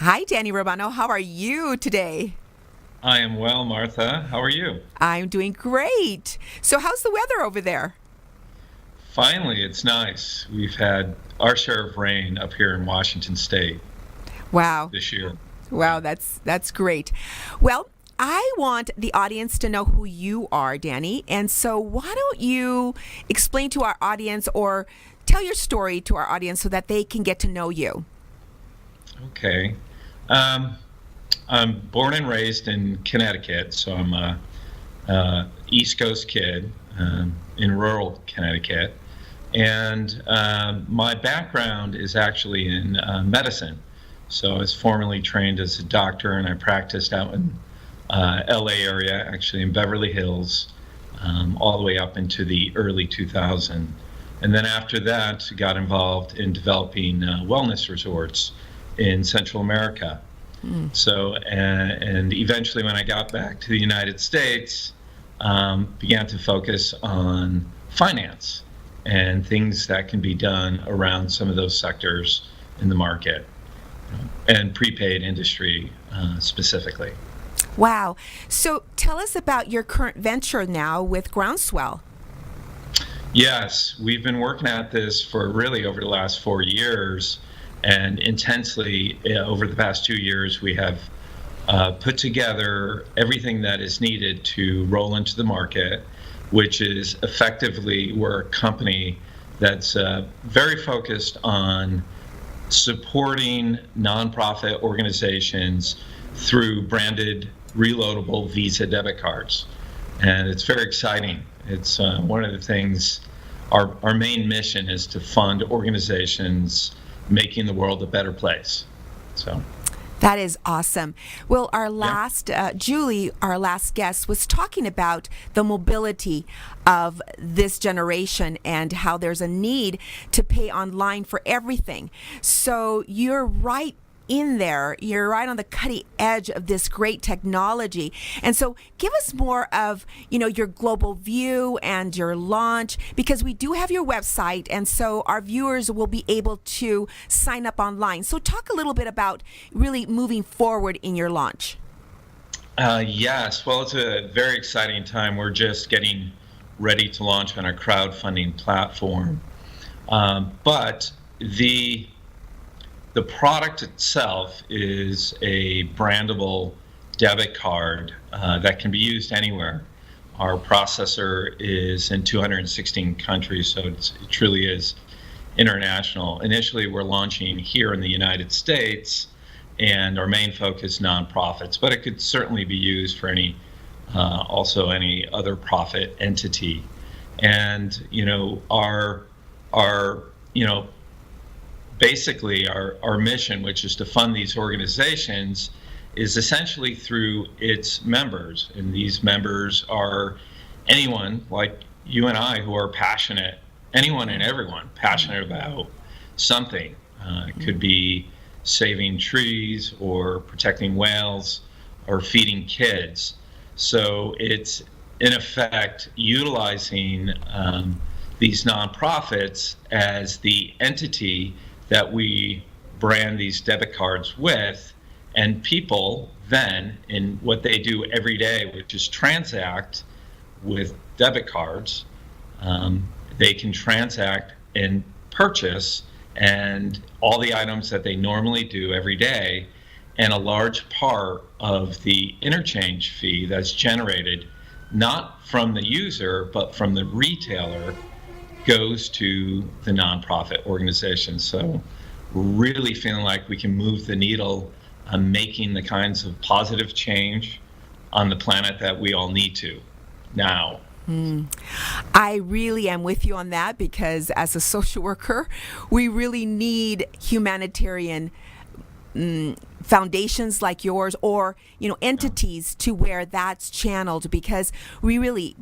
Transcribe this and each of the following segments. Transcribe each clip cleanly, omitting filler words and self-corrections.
Hi, Danny Romano. How are you today? I am well, Martha. How are you? I'm doing great. So, how's the weather over there? Finally, it's nice. We've had our share of rain up here in Washington State Wow. this year. Wow, Yeah. that's great. Well, I want the audience to know who you are, Danny. And so, why don't you explain to our audience or tell your story to our audience so that they can get to know you? Okay. Um, I'm born and raised in Connecticut, so I'm a East Coast kid in rural Connecticut. And my background is actually in medicine. So I was formerly trained as a doctor, and I practiced out in LA area, actually in Beverly Hills, all the way up into the early 2000s. And then after that, got involved in developing wellness resorts in Central America. So, and eventually, when I got back to the United States, began to focus on finance and things that can be done around some of those sectors in the market and prepaid industry specifically. Wow. So, tell us about your current venture now with Groundswell. Yes, we've been working at this for really over the last 4 years, and intensely over the past 2 years, we have put together everything that is needed to roll into the market, which is effectively we're a company that's very focused on supporting nonprofit organizations through branded reloadable Visa debit cards. And it's very exciting. It's one of the things, our main mission is to fund organizations making the world a better place. So, That is awesome. Well, our yeah. last, Julie, our last guest, was talking about the mobility of this generation and how there's a need to pay online for everything. So you're right in there. You're right on the cutting edge of this great technology. And so give us more of, your global view and your launch, because we do have your website, and so our viewers will be able to sign up online. So talk a little bit about really moving forward in your launch. Yes, well, it's a very exciting time. We're just getting ready to launch on our crowdfunding platform. But the product itself is a brandable debit card that can be used anywhere. Our processor is in 216 countries, so it truly is international. Initially, we're launching here in the United States, and our main focus nonprofits, but it could certainly be used for also any other profit entity. And our basically our mission, which is to fund these organizations, is essentially through its members. And these members are anyone like you and I who are passionate, anyone and everyone passionate about something. It could be saving trees or protecting whales or feeding kids. So it's in effect utilizing these nonprofits as the entity that we brand these debit cards with, and people then, in what they do every day, which is transact with debit cards, they can transact and purchase and all the items that they normally do every day, and a large part of the interchange fee that's generated not from the user but from the retailer goes to the nonprofit organization. So really feeling like we can move the needle on making the kinds of positive change on the planet that we all need to now. I really am with you on that, because as a social worker, we really need humanitarian foundations like yours, or entities to where that's channeled, because we really,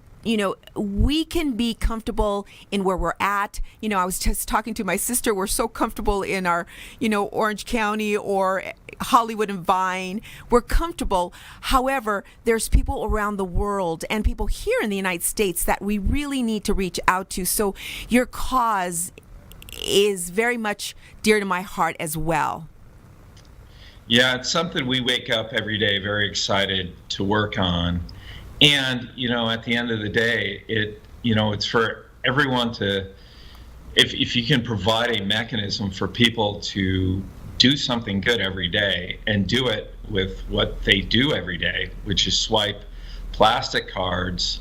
we can be comfortable in where we're at. I was just talking to my sister. We're so comfortable in our, Orange County or Hollywood and Vine. We're comfortable. However, there's people around the world and people here in the United States that we really need to reach out to. So your cause is very much dear to my heart as well. Yeah, it's something we wake up every day very excited to work on. And, at the end of the day, it's for everyone to, if you can provide a mechanism for people to do something good every day and do it with what they do every day, which is swipe plastic cards,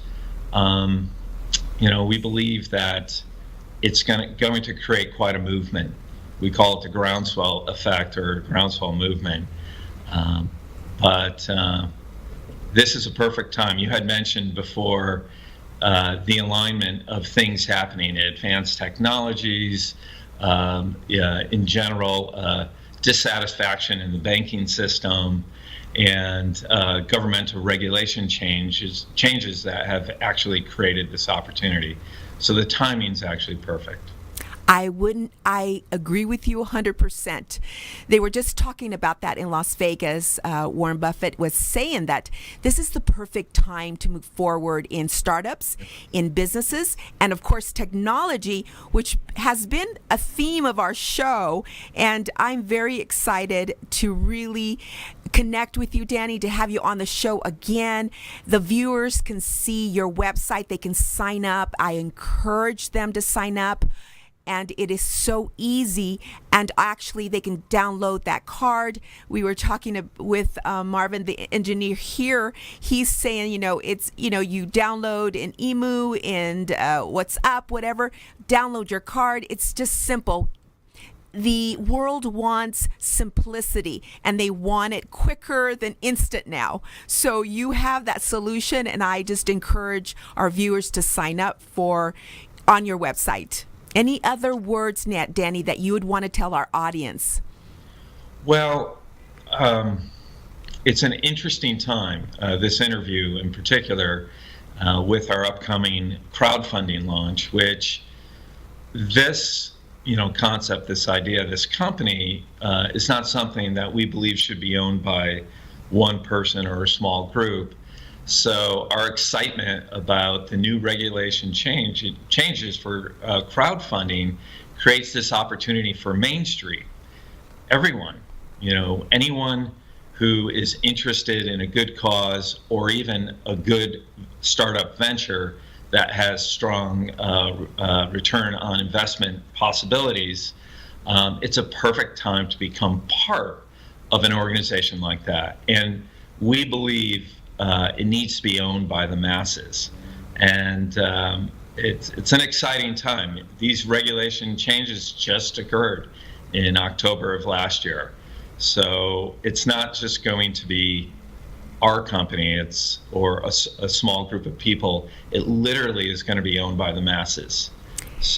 we believe that it's going to create quite a movement. We call it the groundswell effect or groundswell movement. But this is a perfect time. You had mentioned before the alignment of things happening, advanced technologies, in general, dissatisfaction in the banking system, and governmental regulation changes that have actually created this opportunity. So the timing's actually perfect. I agree with you 100%. They were just talking about that in Las Vegas. Warren Buffett was saying that this is the perfect time to move forward in startups, in businesses, and of course technology, which has been a theme of our show. And I'm very excited to really connect with you, Danny, to have you on the show again. The viewers can see your website. They can sign up. I encourage them to sign up. And it is so easy, and actually they can download that card. We were talking with Marvin, the engineer here. He's saying, it's, you download an Emu and WhatsApp, whatever, download your card. It's just simple. The world wants simplicity, and they want it quicker than instant now. So you have that solution, and I just encourage our viewers to sign up on your website. Any other words, Danny, that you would want to tell our audience? Well, it's an interesting time, this interview in particular, with our upcoming crowdfunding launch, which this, concept, this idea, this company is not something that we believe should be owned by one person or a small group. So our excitement about the new regulation changes for crowdfunding creates this opportunity for Main Street. Everyone, anyone who is interested in a good cause or even a good startup venture that has strong return on investment possibilities, it's a perfect time to become part of an organization like that. And we believe it needs to be owned by the masses, and it's an exciting time. These regulation changes just occurred in October of last year, so it's not just going to be our company, or a small group of people. It literally is going to be owned by the masses.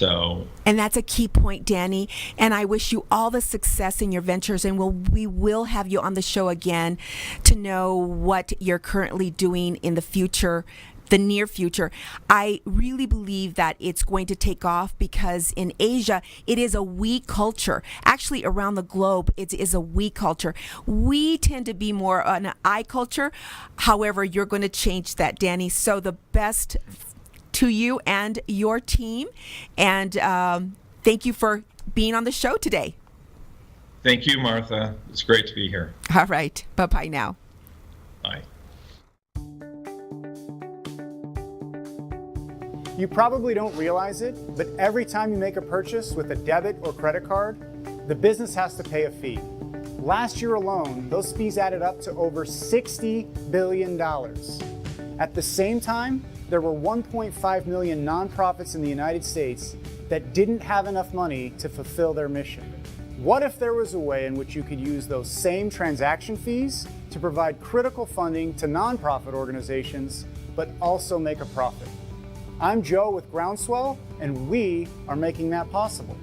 And that's a key point, Danny. And I wish you all the success in your ventures. And we will have you on the show again to know what you're currently doing in the future, the near future. I really believe that it's going to take off because in Asia, it is a we culture. Actually, around the globe, it is a we culture. We tend to be more an I culture. However, you're going to change that, Danny. So the best to you and your team, and thank you for being on the show today. Thank you, Martha. It's great to be here. All right. Bye-bye now. Bye. You probably don't realize it, but every time you make a purchase with a debit or credit card, the business has to pay a fee. Last year alone, those fees added up to over $60 billion. At the same time, there were 1.5 million nonprofits in the United States that didn't have enough money to fulfill their mission. What if there was a way in which you could use those same transaction fees to provide critical funding to nonprofit organizations, but also make a profit? I'm Joe with Groundswell, and we are making that possible.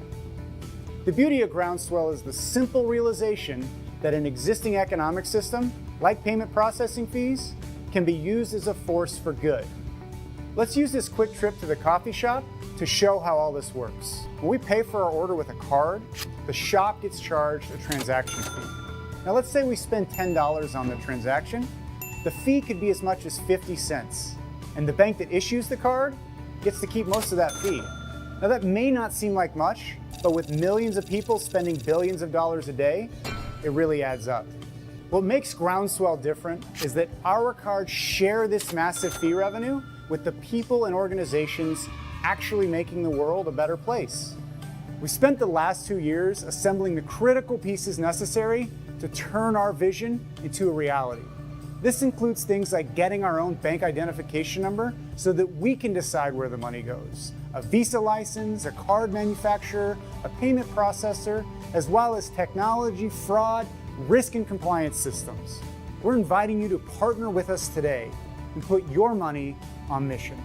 The beauty of Groundswell is the simple realization that an existing economic system, like payment processing fees, can be used as a force for good. Let's use this quick trip to the coffee shop to show how all this works. When we pay for our order with a card, the shop gets charged a transaction fee. Now let's say we spend $10 on the transaction. The fee could be as much as 50 cents. And the bank that issues the card gets to keep most of that fee. Now that may not seem like much, but with millions of people spending billions of dollars a day, it really adds up. What makes Groundswell different is that our cards share this massive fee revenue with the people and organizations actually making the world a better place. We spent the last 2 years assembling the critical pieces necessary to turn our vision into a reality. This includes things like getting our own bank identification number so that we can decide where the money goes, a Visa license, a card manufacturer, a payment processor, as well as technology, fraud, risk and compliance systems. We're inviting you to partner with us today and put your money on mission.